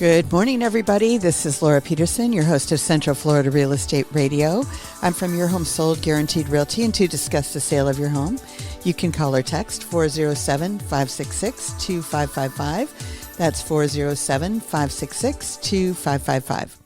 Good morning, everybody. This is Laura Peterson, your host of Central Florida Real Estate Radio. I'm from Your Home Sold Guaranteed Realty, and to discuss the sale of your home, you can call or text 407-566-2555. That's 407-566-2555.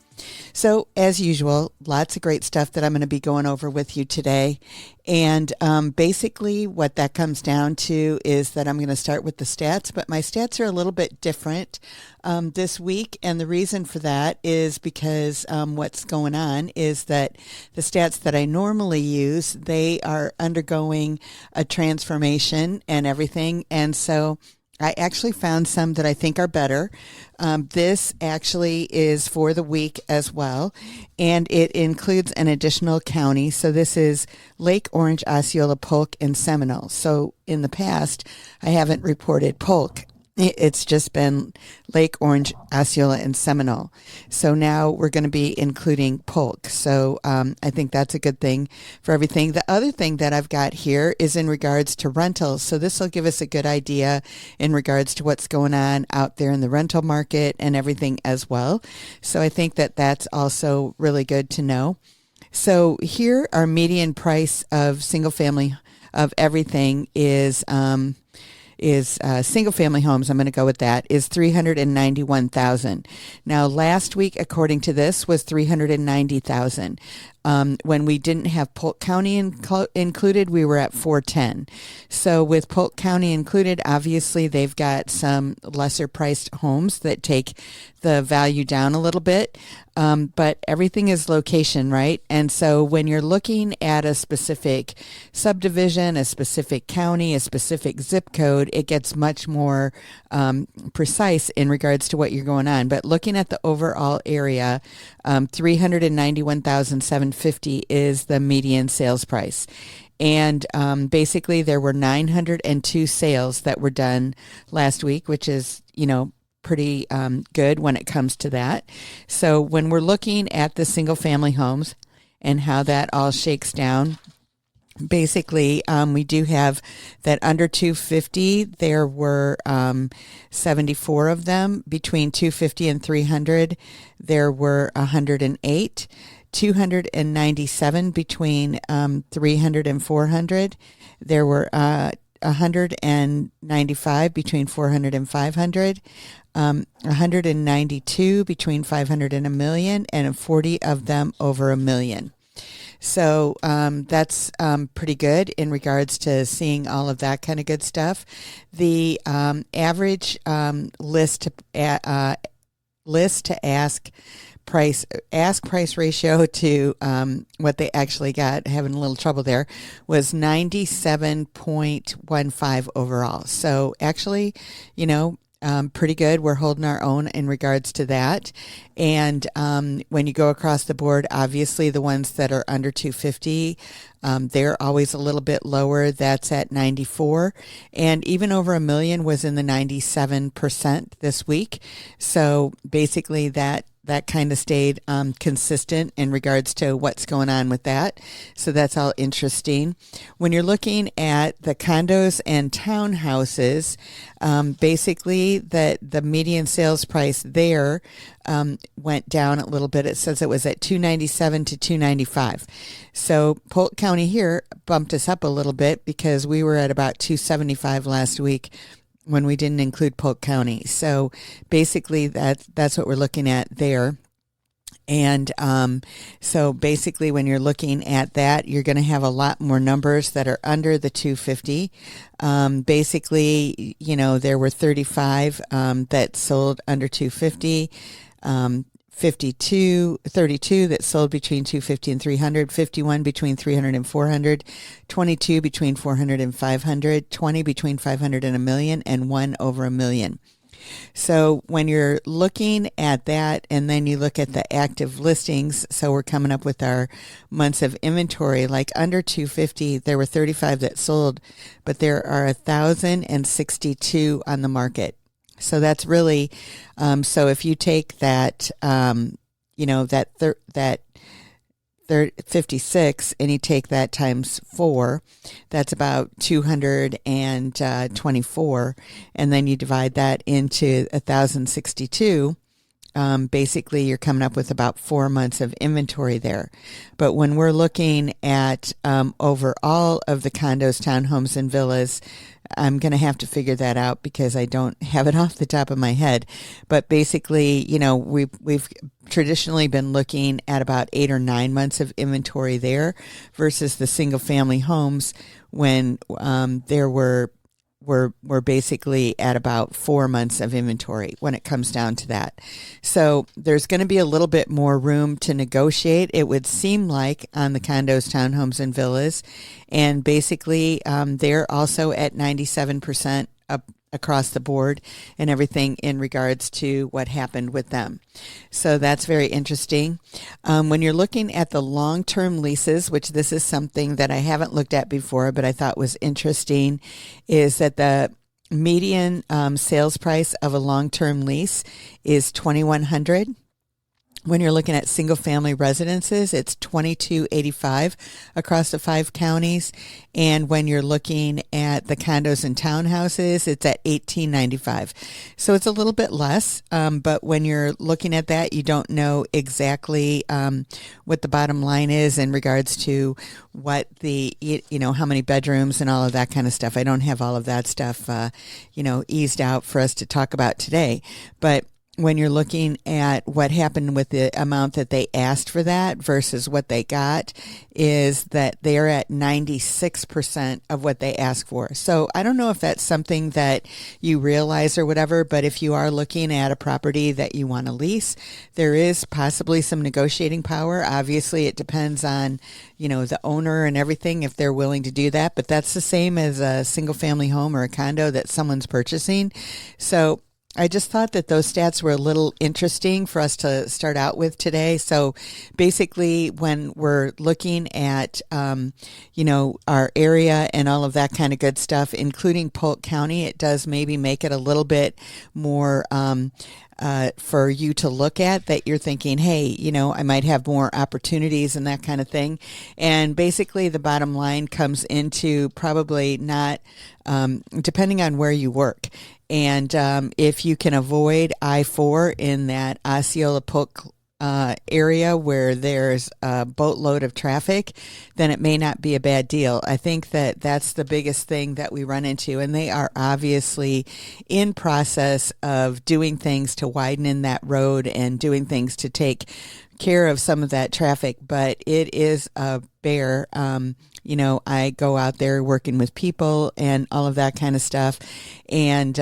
So, as usual, lots of great stuff that I'm going to be going over with you today. And basically what that comes down to is that I'm going to start with the stats, but my stats are a little bit different this week. And the reason for that is because what's going on is that the stats that I normally use, they are undergoing a transformation and everything. And so I actually found some that I think are better. This actually is for the week as well, and it includes an additional county. So this is Lake Orange, Osceola, Polk, and Seminole. So in the past, I haven't reported Polk. It's just been Lake Orange, Osceola, and Seminole. So now we're going to be including Polk. So I think that's a good thing for everything. The other thing that I've got here is in regards to rentals. So this will give us a good idea in regards to what's going on out there in the rental market and everything as well. So I think that that's also really good to know. So here our median price of single family of everything is single family homes. I'm going to go with that is 391,000. Now last week, according to this, was 390,000. When we didn't have Polk County included, we were at 410. So with Polk County included, obviously they've got some lesser priced homes that take the value down a little bit. But everything is location, right? And so when you're looking at a specific subdivision, a specific county, a specific zip code, it gets much more precise in regards to what you're going on. But looking at the overall area, 391,750 is the median sales price. And basically there were 902 sales that were done last week, which is, pretty good when it comes to that. So when we're looking at the single family homes and how that all shakes down, basically we do have that under 250, there were 74 of them. Between 250 and 300, there were 108. 297 between 300 and 400. There were 195 between 400 and 500, 192 between 500 and a million, and 40 of them over a million. So that's pretty good in regards to seeing all of that kind of good stuff. The average list to ask price ratio to what they actually got, having a little trouble there, was 97.15 overall. So actually, pretty good. We're holding our own in regards to that. And when you go across the board, obviously the ones that are under 250, they're always a little bit lower. That's at 94. And even over a million was in the 97% this week. So basically that kind of stayed consistent in regards to what's going on with that. So that's all interesting. When you're looking at the condos and townhouses, basically the median sales price there went down a little bit. It says it was at 297 to 295. So Polk County here bumped us up a little bit because we were at about 275 last week when we didn't include Polk County. So basically that's what we're looking at there. And so basically when you're looking at that, you're going to have a lot more numbers that are under the 250. Basically, there were 35 that sold under 250. 32 that sold between 250 and 300, 51 between 300 and 400, 22 between 400 and 500, 20 between 500 and a million, and 1 over a million. So when you're looking at that, and then you look at the active listings, so we're coming up with our months of inventory, like under 250, there were 35 that sold, but there are 1,062 on the market. So that's really, so if you take that, that 56 and you take that times 4, that's about 224. And then you divide that into 1,062. basically you're coming up with about 4 months of inventory there. But when we're looking at overall of the condos, townhomes, and villas, I'm going to have to figure that out because I don't have it off the top of my head. But basically, we've traditionally been looking at about 8 or 9 months of inventory there versus the single family homes when there were we're basically at about 4 months of inventory when it comes down to that. So there's going to be a little bit more room to negotiate, it would seem like, on the condos, townhomes, and villas. And basically, they're also at 97% up across the board and everything in regards to what happened with them. So that's very interesting. When you're looking at the long-term leases, which this is something that I haven't looked at before, but I thought was interesting, is that the median sales price of a long-term lease is $2,100. When you're looking at single family residences, it's $2,285 across the 5 counties. And when you're looking at the condos and townhouses, it's at $1,895. So it's a little bit less. But when you're looking at that, you don't know exactly what the bottom line is in regards to what how many bedrooms and all of that kind of stuff. I don't have all of that stuff, eased out for us to talk about today. But when you're looking at what happened with the amount that they asked for that versus what they got, is that they're at 96% of what they asked for. So I don't know if that's something that you realize or whatever, but if you are looking at a property that you want to lease, there is possibly some negotiating power. Obviously, it depends on, the owner and everything, if they're willing to do that. But that's the same as a single family home or a condo that someone's purchasing. So I just thought that those stats were a little interesting for us to start out with today. So basically, when we're looking at, our area and all of that kind of good stuff, including Polk County, it does maybe make it a little bit more for you to look at, that you're thinking, hey, I might have more opportunities and that kind of thing. And basically, the bottom line comes into probably not, depending on where you work. And if you can avoid I-4 in that Osceola Polk area where there's a boatload of traffic, then it may not be a bad deal. I think that that's the biggest thing that we run into. And they are obviously in process of doing things to widen in that road and doing things to take care of some of that traffic. But it is a bear. I go out there working with people and all of that kind of stuff. And,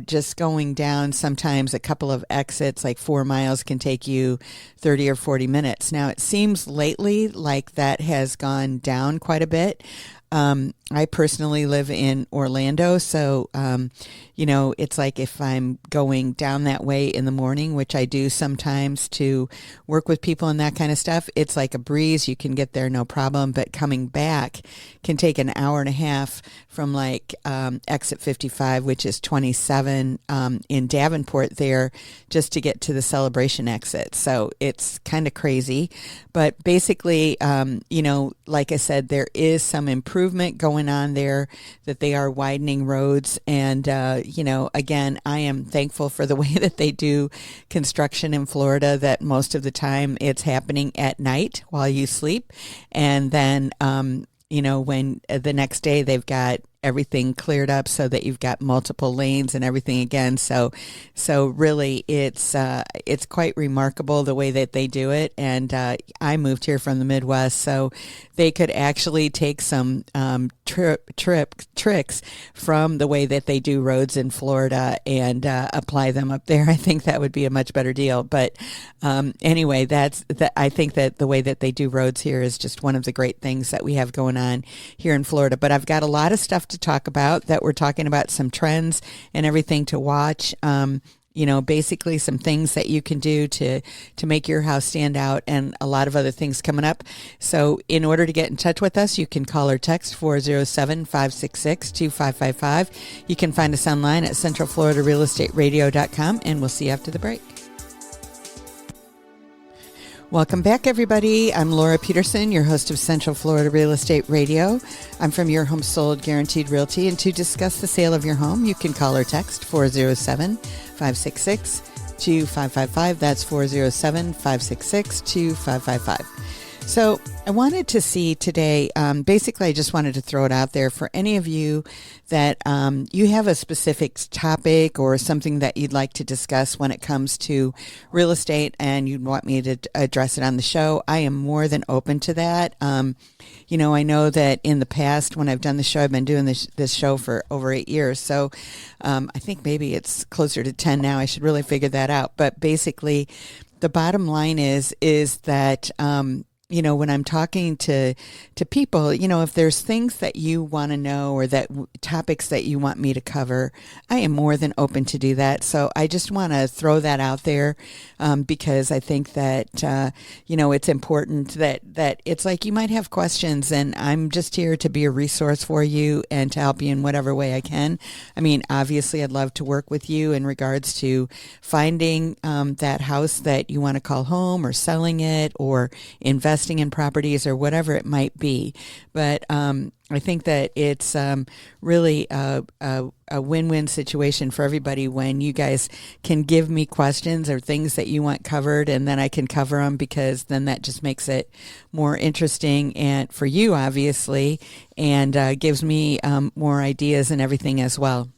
just going down sometimes a couple of exits, like 4 miles, can take you 30 or 40 minutes. Now, it seems lately like that has gone down quite a bit. I personally live in Orlando, so, it's like if I'm going down that way in the morning, which I do sometimes to work with people and that kind of stuff, it's like a breeze. You can get there no problem, but coming back can take an hour and a half from exit 55, which is 27 in Davenport there, just to get to the Celebration exit. So it's kind of crazy. But basically, like I said, there is some improvement going on there, that they are widening roads. And, again, I am thankful for the way that they do construction in Florida, that most of the time it's happening at night while you sleep. And then, when the next day they've got everything cleared up so that you've got multiple lanes and everything again. So really it's quite remarkable the way that they do it. And I moved here from the Midwest, so they could actually take some tricks from the way that they do roads in Florida and apply them up there. I think that would be a much better deal. But anyway, I think that the way that they do roads here is just one of the great things that we have going on here in Florida. But I've got a lot of stuff to talk about, that we're talking about some trends and everything to watch. Basically some things that you can do to make your house stand out, and a lot of other things coming up. So in order to get in touch with us, you can call or text 407-566-2555. You can find us online at centralfloridarealestateradio.com, and we'll see you after the break. Welcome back, everybody. I'm Laura Peterson, your host of Central Florida Real Estate Radio. I'm from Your Home Sold Guaranteed Realty, and to discuss the sale of your home, you can call or text 407-566-2555. 2555. That's 407-566-2555. So I wanted to see today, basically I just wanted to throw it out there for any of you that you have a specific topic or something that you'd like to discuss when it comes to real estate and you'd want me to address it on the show. I am more than open to that. You know, I know that in the past when I've done the show, I've been doing this show for over 8 years. So I think maybe it's closer to 10 now. I should really figure that out. But basically, the bottom line is that you know, when I'm talking to people, you know, if there's things that you want to know or that topics that you want me to cover, I am more than open to do that. So I just want to throw that out there because I think that, you know, it's important that it's like you might have questions and I'm just here to be a resource for you and to help you in whatever way I can. I mean, obviously, I'd love to work with you in regards to finding that house that you want to call home or selling it or investing in properties or whatever it might be. But I think that it's really a win-win situation for everybody when you guys can give me questions or things that you want covered and then I can cover them, because then that just makes it more interesting and for you, obviously, and gives me more ideas and everything as well.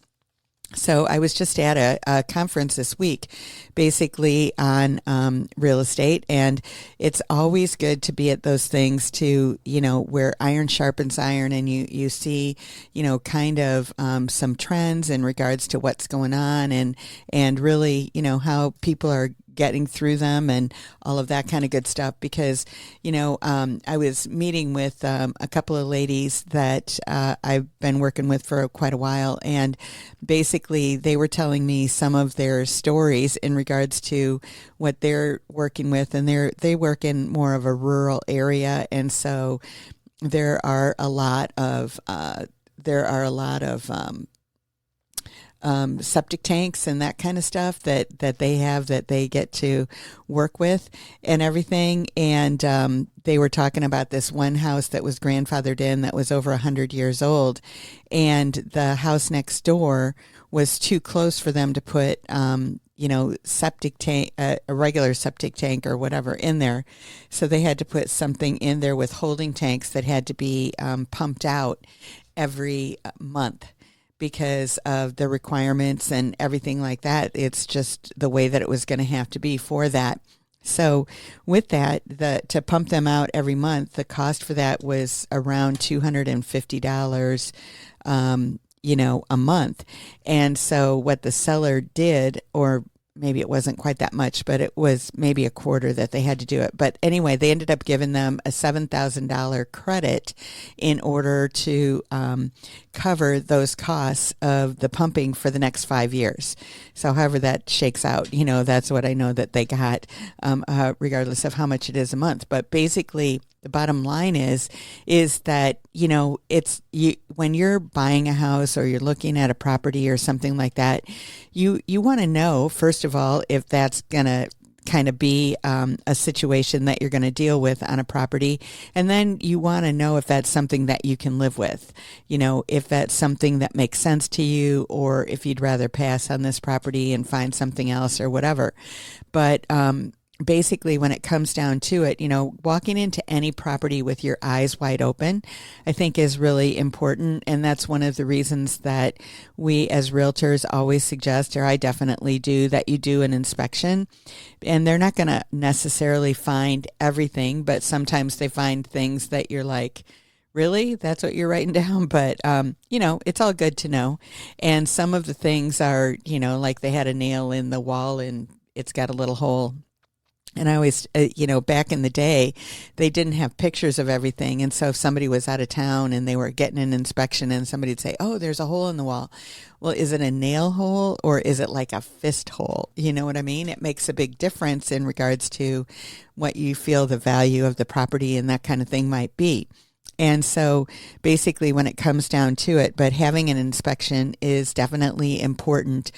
So I was just at a conference this week, basically on real estate, and it's always good to be at those things to, you know, where iron sharpens iron, and you see, you know, kind of some trends in regards to what's going on, and really, you know, how people are getting through them and all of that kind of good stuff. Because, you know, I was meeting with a couple of ladies that I've been working with for quite a while, and basically they were telling me some of their stories in regards to what they're working with, and they work in more of a rural area, and so there are a lot of septic tanks and that kind of stuff that they have that they get to work with and everything. And they were talking about this one house that was grandfathered in that was over 100 years old. And the house next door was too close for them to put, you know, septic tank, a regular septic tank or whatever in there. So they had to put something in there with holding tanks that had to be pumped out every month, because of the requirements and everything like that. It's just the way that it was going to have to be for that. So with that, to pump them out every month, the cost for that was around $250, you know, a month. And so what the seller did, or maybe it wasn't quite that much, but it was maybe a quarter that they had to do it. But anyway, they ended up giving them a $7,000 credit in order to cover those costs of the pumping for the next 5 years. So however that shakes out, you know, that's what I know that they got, regardless of how much it is a month. But basically, the bottom line is that, you know, when you're buying a house or you're looking at a property or something like that, you want to know, first of all, if that's going to kind of be a situation that you're going to deal with on a property. And then you want to know if that's something that you can live with, you know, if that's something that makes sense to you, or if you'd rather pass on this property and find something else or whatever. But basically, when it comes down to it, you know, walking into any property with your eyes wide open, I think is really important. And that's one of the reasons that we as realtors always suggest, or I definitely do, that you do an inspection. And they're not going to necessarily find everything, but sometimes they find things that you're like, really? That's what you're writing down? But, you know, it's all good to know. And some of the things are, you know, like they had a nail in the wall and it's got a little hole. And I always, you know, back in the day, they didn't have pictures of everything. And so if somebody was out of town and they were getting an inspection and somebody'd say, oh, there's a hole in the wall. Well, is it a nail hole or is it like a fist hole? You know what I mean? It makes a big difference in regards to what you feel the value of the property and that kind of thing might be. And so basically when it comes down to it, but having an inspection is definitely important.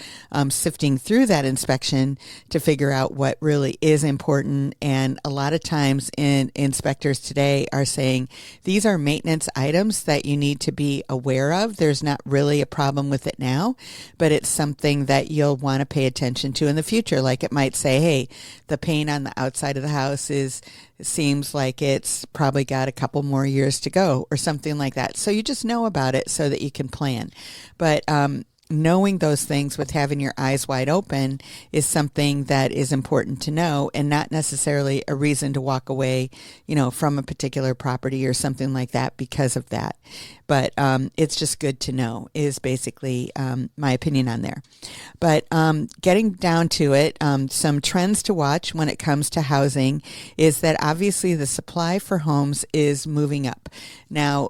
Sifting through that inspection to figure out what really is important. And a lot of times inspectors today are saying these are maintenance items that you need to be aware of. There's not really a problem with it now, but it's something that you'll want to pay attention to in the future. Like it might say, hey, the paint on the outside of the house seems like it's probably got a couple more years to go or something like that. So you just know about it so that you can plan. But knowing those things with having your eyes wide open is something that is important to know, and not necessarily a reason to walk away, from a particular property or something like that because of that. But it's just good to know is basically my opinion on there. But getting down to it, some trends to watch when it comes to housing is that obviously the supply for homes is moving up. Now,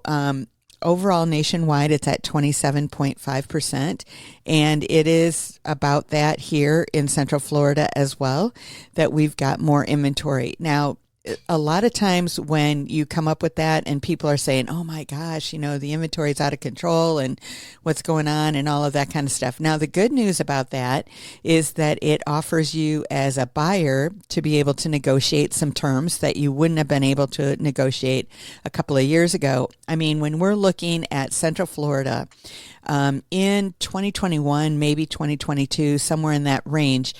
overall nationwide, it's at 27.5%, and it is about that here in Central Florida as well, that we've got more inventory. Now, a lot of times when you come up with that and people are saying, oh my gosh, the inventory is out of control and what's going on and all of that kind of stuff. Now, the good news about that is that it offers you as a buyer to be able to negotiate some terms that you wouldn't have been able to negotiate a couple of years ago. I mean, when we're looking at Central Florida, in 2021, maybe 2022, somewhere in that range,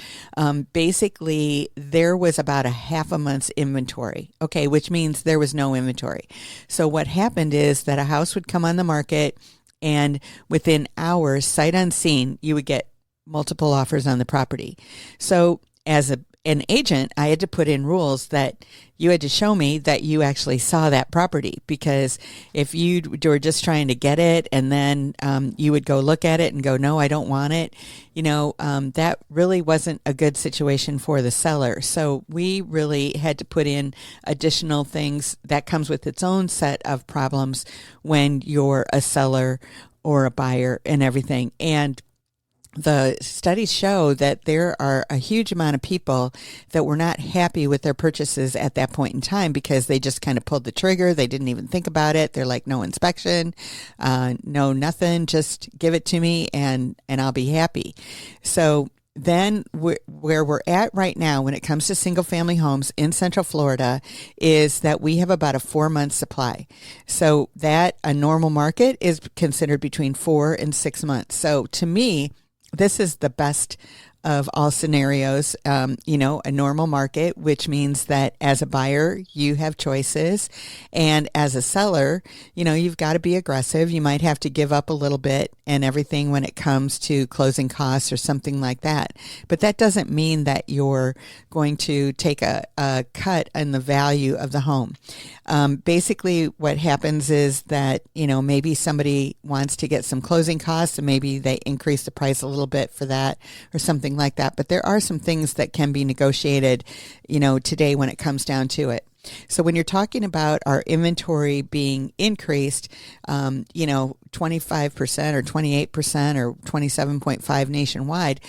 basically there was about a half a month's inventory, okay, which means there was no inventory. So what happened is that a house would come on the market, and within hours, sight unseen, you would get multiple offers on the property. So as an agent, I had to put in rules that you had to show me that you actually saw that property, because if you were just trying to get it and then you would go look at it and go, no, I don't want it, that really wasn't a good situation for the seller. So we really had to put in additional things that comes with its own set of problems when you're a seller or a buyer and everything. And the studies show that there are a huge amount of people that were not happy with their purchases at that point in time because they just kind of pulled the trigger. They didn't even think about it. They're like, no inspection, no nothing, just give it to me and I'll be happy. So then where we're at right now when it comes to single family homes in Central Florida is that we have about a 4-month supply. So that a normal market is considered between 4 and 6 months. So to me, this is the best of all scenarios, a normal market, which means that as a buyer, you have choices. And as a seller, you've got to be aggressive. You might have to give up a little bit and everything when it comes to closing costs or something like that. But that doesn't mean that you're going to take a cut in the value of the home. Basically, what happens is that, maybe somebody wants to get some closing costs and maybe they increase the price a little bit for that or something like that. But there are some things that can be negotiated, today when it comes down to it. So when you're talking about our inventory being increased, 25% or 28% or 27.5 nationwide,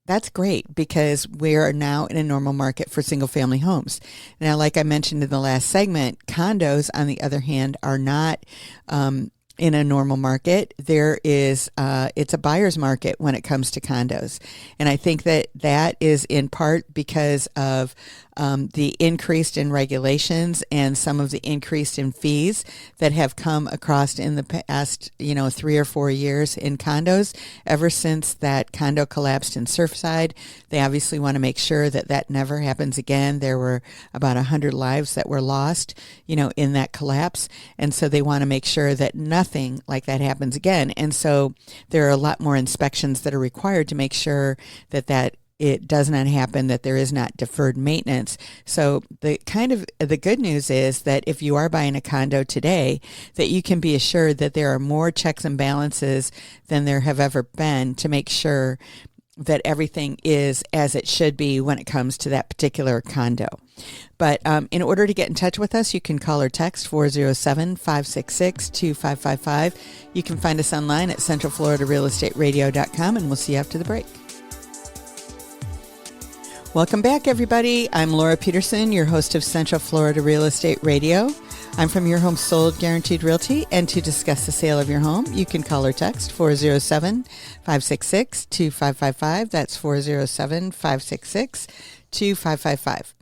that's great because we are now in a normal market for single family homes. Now, like I mentioned in the last segment, condos, on the other hand, are not in a normal market. There is, it's a buyer's market when it comes to condos. And I think that is in part because of the increase in regulations and some of the increase in fees that have come across in the past, 3 or 4 years in condos. Ever since that condo collapsed in Surfside, they obviously want to make sure that that never happens again. There were about 100 lives that were lost, in that collapse. And so they want to make sure that nothing like that happens again. And so there are a lot more inspections that are required to make sure that it does not happen, that there is not deferred maintenance. So the good news is that if you are buying a condo today, that you can be assured that there are more checks and balances than there have ever been to make sure that everything is as it should be when it comes to that particular condo. But in order to get in touch with us, you can call or text 407-566-2555. You can find us online at centralfloridarealestateradio.com, and we'll see you after the break. Welcome back, everybody. I'm Laura Peterson, your host of Central Florida Real Estate Radio. I'm from Your Home Sold Guaranteed Realty, and to discuss the sale of your home, you can call or text 407-566-2555. That's 407-566-2555.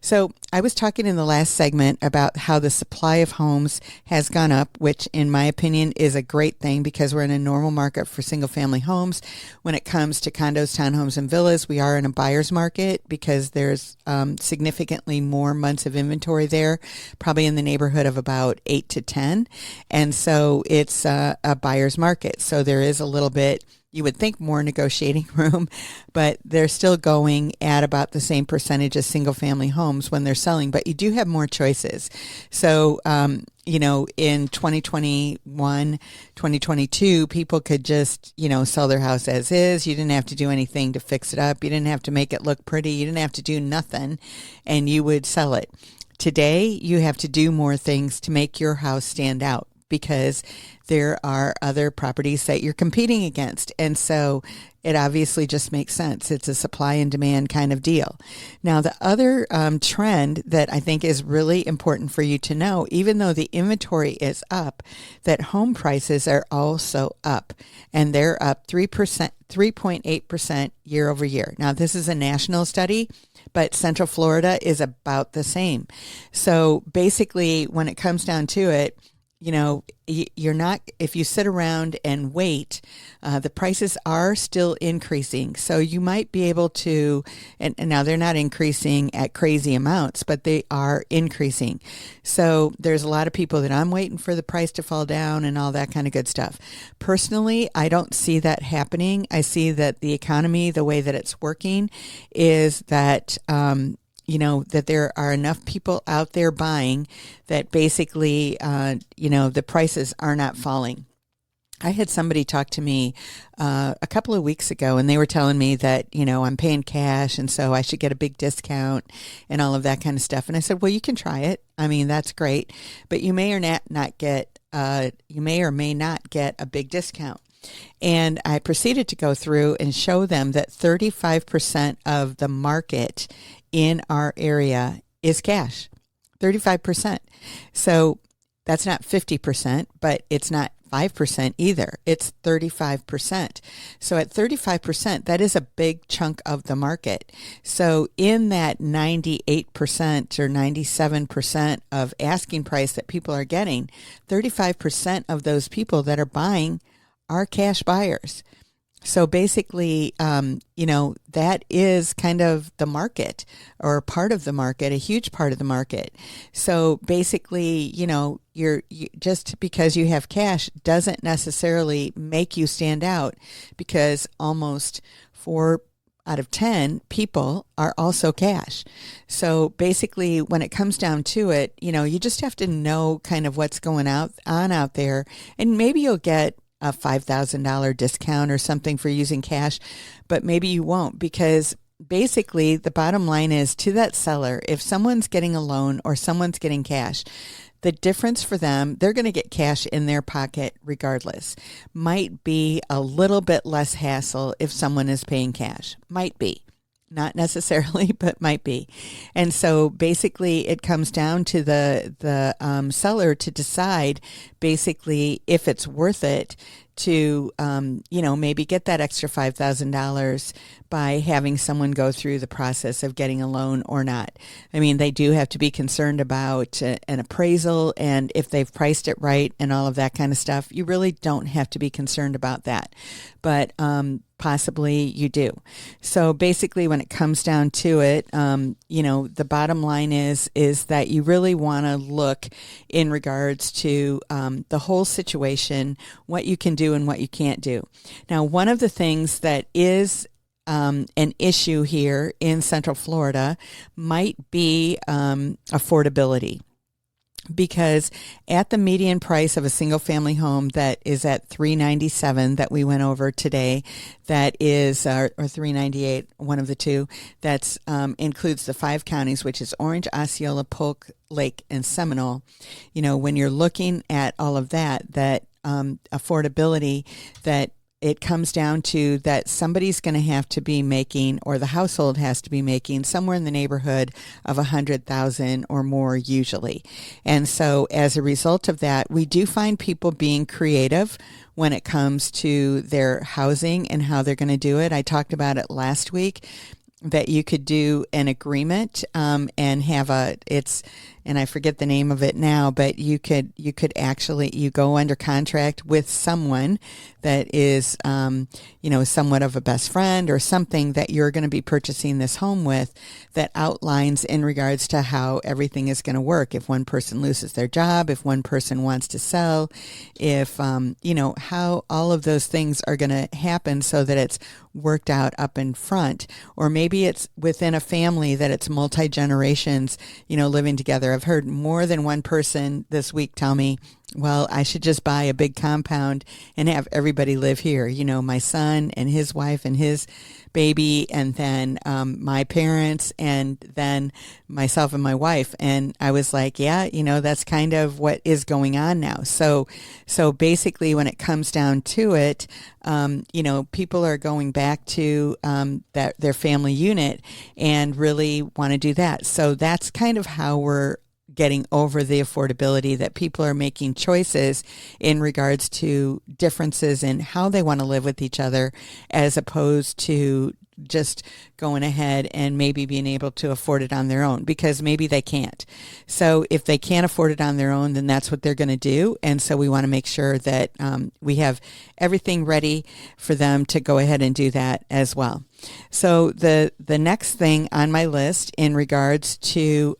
So I was talking in the last segment about how the supply of homes has gone up, which in my opinion is a great thing because we're in a normal market for single family homes. When it comes to condos, townhomes, and villas, we are in a buyer's market because there's significantly more months of inventory there, probably in the neighborhood of about 8 to 10. And so it's a buyer's market. So there is a little bit, you would think, more negotiating room, but they're still going at about the same percentage as single family homes when they're selling, but you do have more choices. So, in 2021, 2022, people could just, sell their house as is. You didn't have to do anything to fix it up. You didn't have to make it look pretty. You didn't have to do nothing, and you would sell it. Today, you have to do more things to make your house stand out, because there are other properties that you're competing against. And so it obviously just makes sense. It's a supply and demand kind of deal. Now, the other trend that I think is really important for you to know, even though the inventory is up, that home prices are also up, and they're up 3.8% year over year. Now, this is a national study, but Central Florida is about the same. So basically, when it comes down to it, you're not, if you sit around and wait, the prices are still increasing. So you might be able to, and now they're not increasing at crazy amounts, but they are increasing. So there's a lot of people that I'm waiting for the price to fall down and all that kind of good stuff. Personally, I don't see that happening. I see that the economy, the way that it's working, is that, that there are enough people out there buying that basically, the prices are not falling. I had somebody talk to me a couple of weeks ago, and they were telling me that, I'm paying cash, and so I should get a big discount and all of that kind of stuff. And I said, well, you can try it. I mean, that's great, but you may or not get a big discount. And I proceeded to go through and show them that 35% of the market in our area is cash, 35%. So that's not 50%, but it's not 5% either. It's 35%. So at 35%, that is a big chunk of the market. So in that 98% or 97% of asking price that people are getting, 35% of those people that are buying are cash buyers. So basically, that is kind of the market, or part of the market, a huge part of the market. So basically, you're just because you have cash doesn't necessarily make you stand out, because almost 4 out of 10 people are also cash. So basically, when it comes down to it, you just have to know kind of what's going on out there, and maybe you'll get a $5,000 discount or something for using cash, but maybe you won't, because basically the bottom line is, to that seller, if someone's getting a loan or someone's getting cash, the difference for them, they're going to get cash in their pocket regardless. Might be a little bit less hassle if someone is paying cash. Might be. Not necessarily, but might be. And so basically it comes down to the seller to decide basically if it's worth it to, maybe get that extra $5,000 by having someone go through the process of getting a loan or not. I mean, they do have to be concerned about an appraisal, and if they've priced it right and all of that kind of stuff. You really don't have to be concerned about that, but possibly you do. So basically, when it comes down to it, the bottom line is that you really want to look in regards to the whole situation, what you can do and what you can't do. Now, one of the things that is an issue here in Central Florida might be affordability. Because at the median price of a single family home that is at $397 that we went over today, that is, or $398, one of the two, that's includes the 5 counties, which is Orange, Osceola, Polk, Lake, and Seminole. When you're looking at all of that affordability, that it comes down to that somebody's going to have to be making, or the household has to be making, somewhere in the neighborhood of 100,000 or more usually. And so as a result of that, we do find people being creative when it comes to their housing and how they're going to do it. I talked about it last week, that you could do an agreement and have and I forget the name of it now, but you could actually, you go under contract with someone that is, somewhat of a best friend or something that you're going to be purchasing this home with, that outlines in regards to how everything is going to work. If one person loses their job, if one person wants to sell, if, how all of those things are going to happen so that it's worked out up in front. Or maybe it's within a family that it's multi-generations, living together. I've heard more than one person this week tell me, well, I should just buy a big compound and have everybody live here. My son and his wife and his baby, and then my parents, and then myself and my wife. And I was like, yeah, that's kind of what is going on now. So basically, when it comes down to it, people are going back to their family unit and really want to do that. So that's kind of how we're getting over the affordability, that people are making choices in regards to differences in how they want to live with each other, as opposed to just going ahead and maybe being able to afford it on their own, because maybe they can't. So if they can't afford it on their own, then that's what they're going to do. And so we want to make sure that we have everything ready for them to go ahead and do that as well. So the next thing on my list in regards to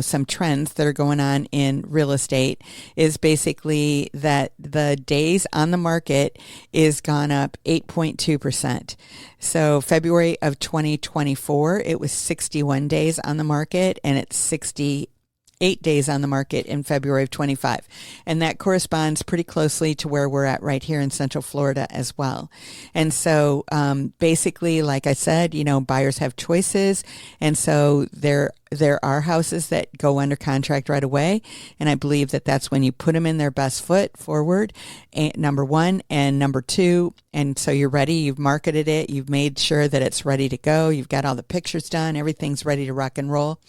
some trends that are going on in real estate is basically that the days on the market is gone up 8.2%. So February of 2024, it was 61 days on the market, and it's 68 days on the market in February of 25. And that corresponds pretty closely to where we're at right here in Central Florida as well. And so basically, like I said, buyers have choices. And so there are houses that go under contract right away. And I believe that that's when you put them in their best foot forward, number one, and number two. And so you're ready, you've marketed it, you've made sure that it's ready to go, you've got all the pictures done, everything's ready to rock and roll.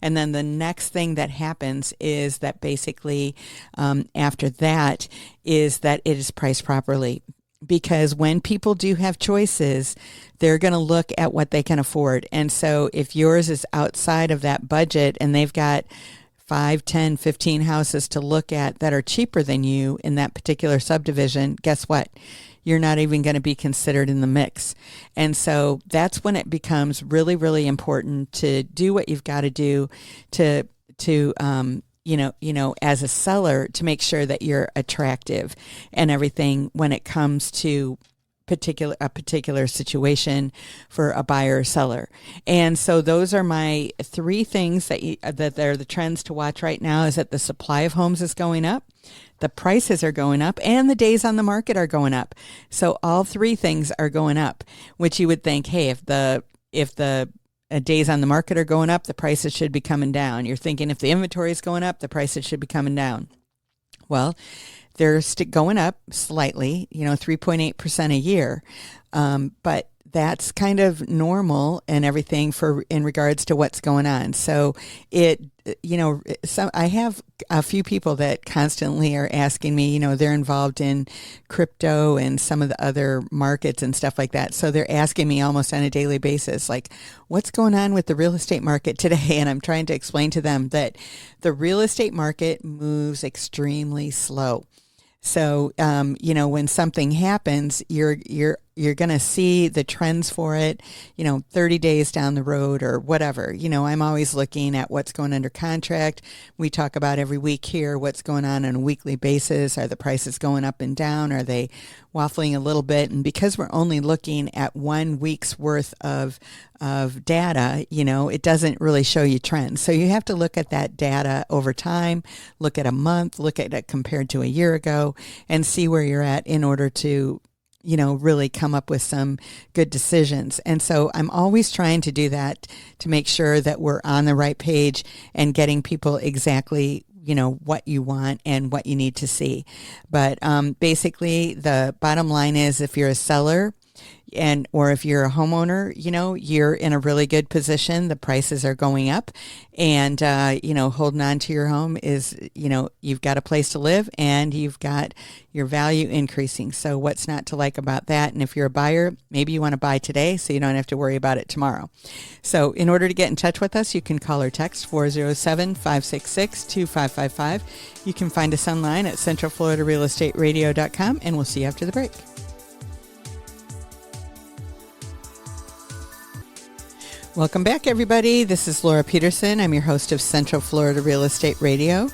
And then the next thing that happens is that basically after that is that it is priced properly. Because when people do have choices, they're going to look at what they can afford. And so if yours is outside of that budget and they've got 5, 10, 15 houses to look at that are cheaper than you in that particular subdivision, guess what? You're not even going to be considered in the mix. And so that's when it becomes really, really important to do what you've got to do to as a seller, to make sure that you're attractive and everything when it comes to a particular situation for a buyer or seller. And so those are my three things that are the trends to watch right now, is that the supply of homes is going up, the prices are going up, and the days on the market are going up. So all three things are going up, which you would think, hey, if the days on the market are going up, the prices should be coming down. You're thinking if the inventory is going up, the prices should be coming down. Well, they're going up slightly, 3.8% a year. But that's kind of normal and everything in regards to what's going on. So I have a few people that constantly are asking me, they're involved in crypto and some of the other markets and stuff like that. So they're asking me almost on a daily basis, like, what's going on with the real estate market today? And I'm trying to explain to them that the real estate market moves extremely slow. So, when something happens, you're going to see the trends for it, 30 days down the road or whatever. I'm always looking at what's going under contract. We talk about every week here what's going on a weekly basis. Are the prices going up and down? Are they waffling a little bit? And because we're only looking at 1 week's worth of data, it doesn't really show you trends. So you have to look at that data over time, look at a month, look at it compared to a year ago, and see where you're at in order to really come up with some good decisions. And so I'm always trying to do that to make sure that we're on the right page and getting people exactly what you want and what you need to see. But basically, the bottom line is if you're a seller, or if you're a homeowner, you're in a really good position. The prices are going up, and holding on to your home is, you've got a place to live and you've got your value increasing. So what's not to like about that? And if you're a buyer, maybe you want to buy today so you don't have to worry about it tomorrow. So in order to get in touch with us, you can call or text 407-566-2555. You can find us online at centralfloridarealestateradio.com, and we'll see you after the break. Welcome back, everybody. This is Laura Peterson. I'm your host of Central Florida Real Estate Radio.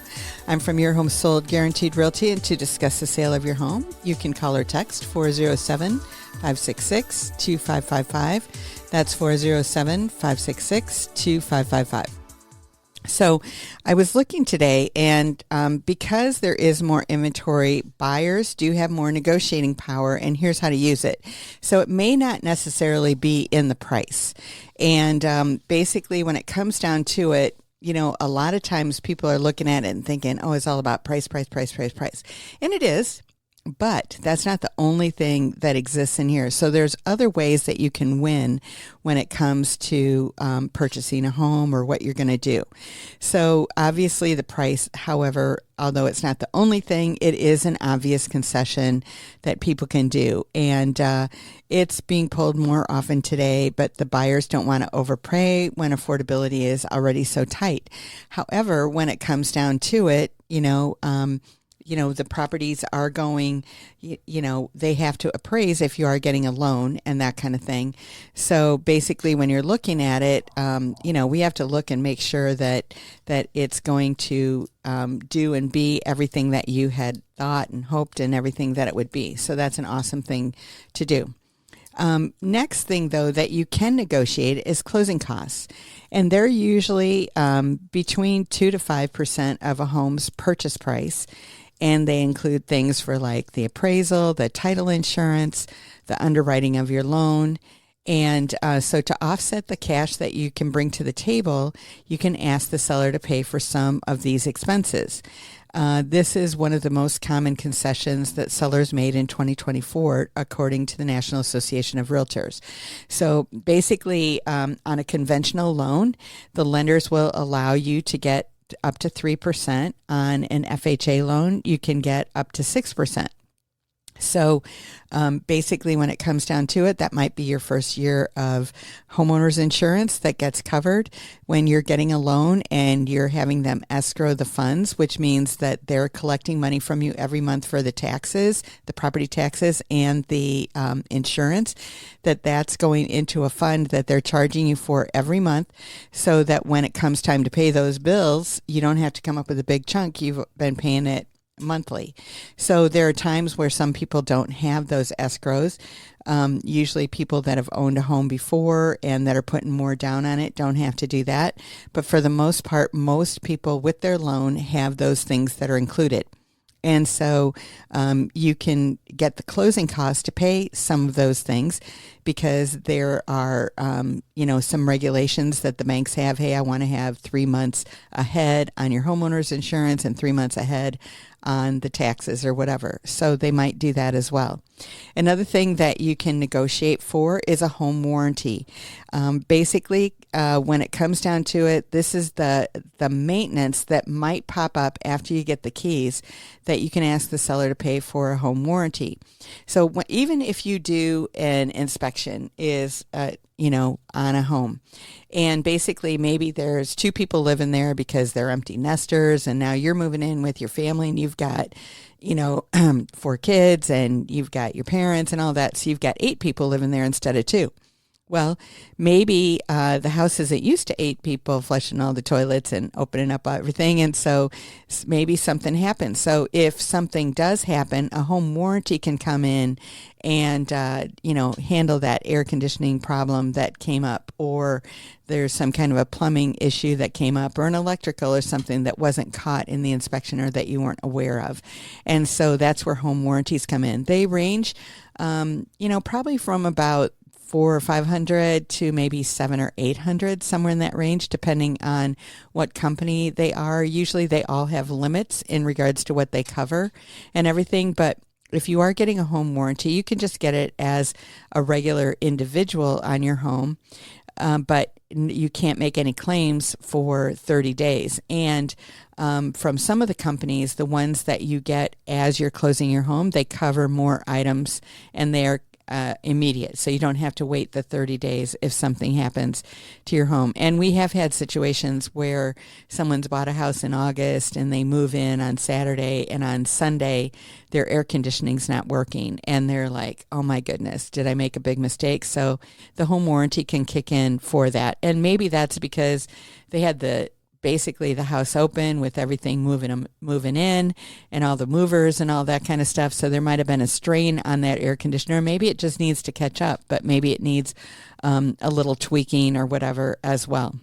I'm from Your Home Sold Guaranteed Realty, and to discuss the sale of your home, you can call or text 407-566-2555. That's 407-566-2555. So I was looking today, and because there is more inventory, buyers do have more negotiating power, and here's how to use it. So it may not necessarily be in the price. And basically, when it comes down to it, a lot of times people are looking at it and thinking, oh, it's all about price, price, price, price, price. And it is. But that's not the only thing that exists in here. So there's other ways that you can win when it comes to purchasing a home or what you're going to do. So obviously the price, however, although it's not the only thing, it is an obvious concession that people can do. And it's being pulled more often today, but the buyers don't want to overpay when affordability is already so tight. However, when it comes down to it, the properties are going, they have to appraise if you are getting a loan and that kind of thing. So basically when you're looking at it, we have to look and make sure that it's going to do and be everything that you had thought and hoped and everything that it would be. So that's an awesome thing to do. Next thing, though, that you can negotiate is closing costs. And they're usually between 2 to 5% of a home's purchase price. And they include things for like the appraisal, the title insurance, the underwriting of your loan. And so to offset the cash that you can bring to the table, you can ask the seller to pay for some of these expenses. This is one of the most common concessions that sellers made in 2024, according to the National Association of Realtors. So basically, on a conventional loan, the lenders will allow you to get up to 3%. On an FHA loan, you can get up to 6%. So basically, when it comes down to it, that might be your first year of homeowners insurance that gets covered when you're getting a loan and you're having them escrow the funds, which means that they're collecting money from you every month for the taxes, the property taxes, and the insurance, that's going into a fund that they're charging you for every month, so that when it comes time to pay those bills, you don't have to come up with a big chunk. You've been paying it monthly. So there are times where some people don't have those escrows. Usually people that have owned a home before and that are putting more down on it don't have to do that. But for the most part, most people with their loan have those things that are included. And so you can get the closing costs to pay some of those things, because there are, some regulations that the banks have. Hey, I want to have 3 months ahead on your homeowner's insurance and 3 months ahead on the taxes or whatever. So they might do that as well. Another thing that you can negotiate for is a home warranty. Basically, when it comes down to it, this is the maintenance that might pop up after you get the keys that you can ask the seller to pay for a home warranty. So even if you do an inspection on a home, and basically maybe there's 2 people living there because they're empty nesters, and now you're moving in with your family and you've got 4 kids and you've got your parents and all that. So you've got 8 people living there instead of 2. Well, maybe the house isn't used to 8 people flushing all the toilets and opening up everything, and so maybe something happens. So if something does happen, a home warranty can come in and handle that air conditioning problem that came up, or there's some kind of a plumbing issue that came up, or an electrical or something that wasn't caught in the inspection or that you weren't aware of. And so that's where home warranties come in. They range, probably from about 400 or 500 to maybe 700 or 800, somewhere in that range, depending on what company they are. Usually they all have limits in regards to what they cover and everything. But if you are getting a home warranty, you can just get it as a regular individual on your home. But you can't make any claims for 30 days. And from some of the companies, the ones that you get as you're closing your home, they cover more items and they're immediate. So you don't have to wait the 30 days if something happens to your home. And we have had situations where someone's bought a house in August and they move in on Saturday, and on Sunday their air conditioning's not working. And they're like, oh my goodness, did I make a big mistake? So the home warranty can kick in for that. And maybe that's because they had basically the house open with everything moving in and all the movers and all that kind of stuff. So there might have been a strain on that air conditioner. Maybe it just needs to catch up, but maybe it needs a little tweaking or whatever as well.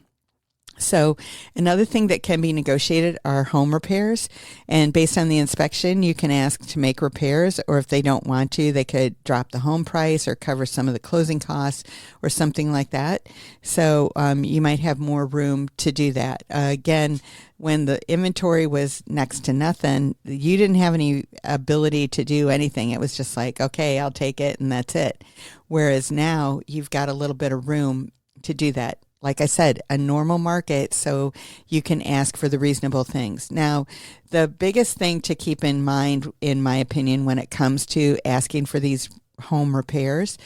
So another thing that can be negotiated are home repairs. And based on the inspection, you can ask to make repairs, or if they don't want to, they could drop the home price or cover some of the closing costs or something like that. So you might have more room to do that. Again, when the inventory was next to nothing, you didn't have any ability to do anything. It was just like, okay, I'll take it and that's it. Whereas now you've got a little bit of room to do that. Like I said, a normal market, so you can ask for the reasonable things. Now, the biggest thing to keep in mind, in my opinion, when it comes to asking for these home repairs,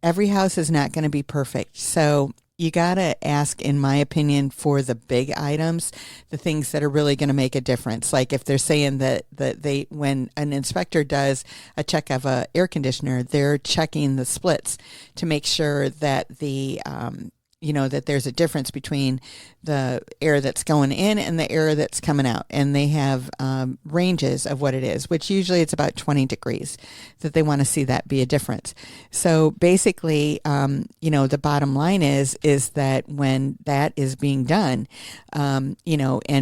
every house is not going to be perfect. So you got to ask, in my opinion, for the big items, the things that are really going to make a difference. Like if they're saying that when an inspector does a check of a air conditioner, they're checking the splits to make sure that that there's a difference between the air that's going in and the air that's coming out. And they have ranges of what it is, which usually it's about 20 degrees that they want to see that be a difference. So basically, the bottom line is that when that is being done, and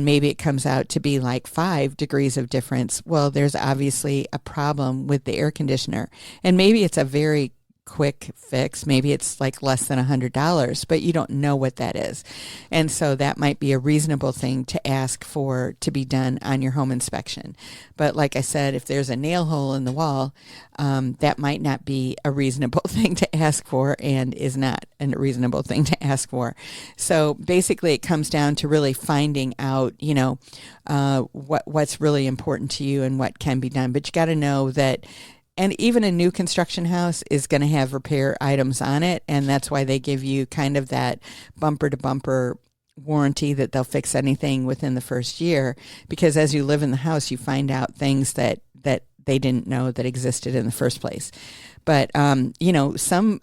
maybe it comes out to be like 5 degrees of difference, well, there's obviously a problem with the air conditioner. And maybe it's a very quick fix. Maybe it's like less than $100, but you don't know what that is. And so that might be a reasonable thing to ask for to be done on your home inspection. But like I said, if there's a nail hole in the wall, that might not be a reasonable thing to ask for, and is not a reasonable thing to ask for. So basically it comes down to really finding out, what's really important to you and what can be done. But you got to know that. And even a new construction house is going to have repair items on it. And that's why they give you kind of that bumper to bumper warranty that they'll fix anything within the first year. Because as you live in the house, you find out things that they didn't know that existed in the first place. But, some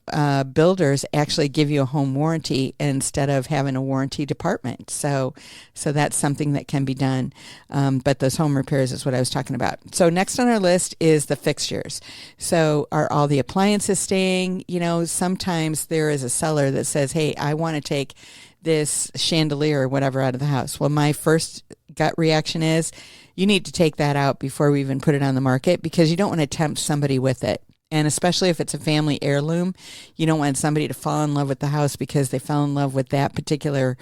builders actually give you a home warranty instead of having a warranty department. So that's something that can be done. But those home repairs is what I was talking about. So next on our list is the fixtures. So are all the appliances staying? Sometimes there is a seller that says, hey, I want to take this chandelier or whatever out of the house. Well, my first gut reaction is you need to take that out before we even put it on the market, because you don't want to tempt somebody with it. And especially if it's a family heirloom, you don't want somebody to fall in love with the house because they fell in love with that particular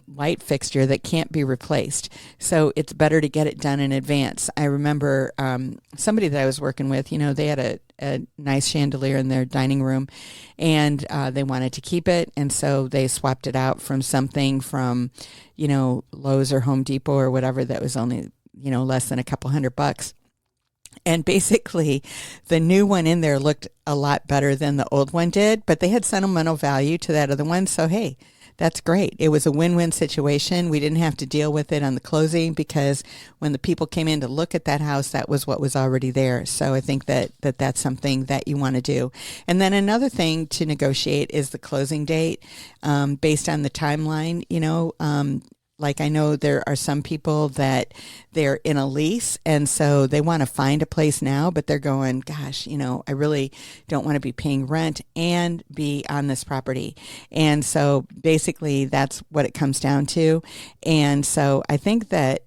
light fixture that can't be replaced. So it's better to get it done in advance. I remember somebody that I was working with, they had a nice chandelier in their dining room, and they wanted to keep it. And so they swapped it out from something from, Lowe's or Home Depot or whatever that was only, less than a couple $100. And basically, the new one in there looked a lot better than the old one did, but they had sentimental value to that other one. So, hey, that's great. It was a win-win situation. We didn't have to deal with it on the closing, because when the people came in to look at that house, that was what was already there. So I think that's something that you want to do. And then another thing to negotiate is the closing date based on the timeline. Like I know there are some people that they're in a lease, and so they want to find a place now, but they're going, gosh, I really don't want to be paying rent and be on this property. And so basically that's what it comes down to. And so I think that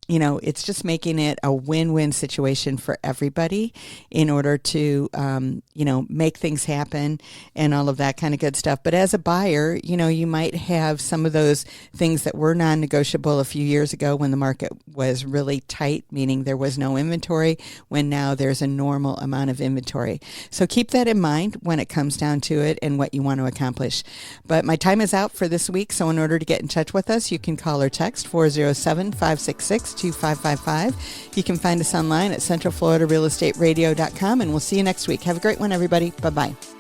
it's just making it a win-win situation for everybody in order to, make things happen and all of that kind of good stuff. But as a buyer, you might have some of those things that were non-negotiable a few years ago when the market was really tight, meaning there was no inventory, when now there's a normal amount of inventory. So keep that in mind when it comes down to it and what you want to accomplish. But my time is out for this week, so in order to get in touch with us, you can call or text 407-566-2555. You can find us online at centralfloridarealestateradio.com, and we'll see you next week. Have a great one, everybody. Bye-bye.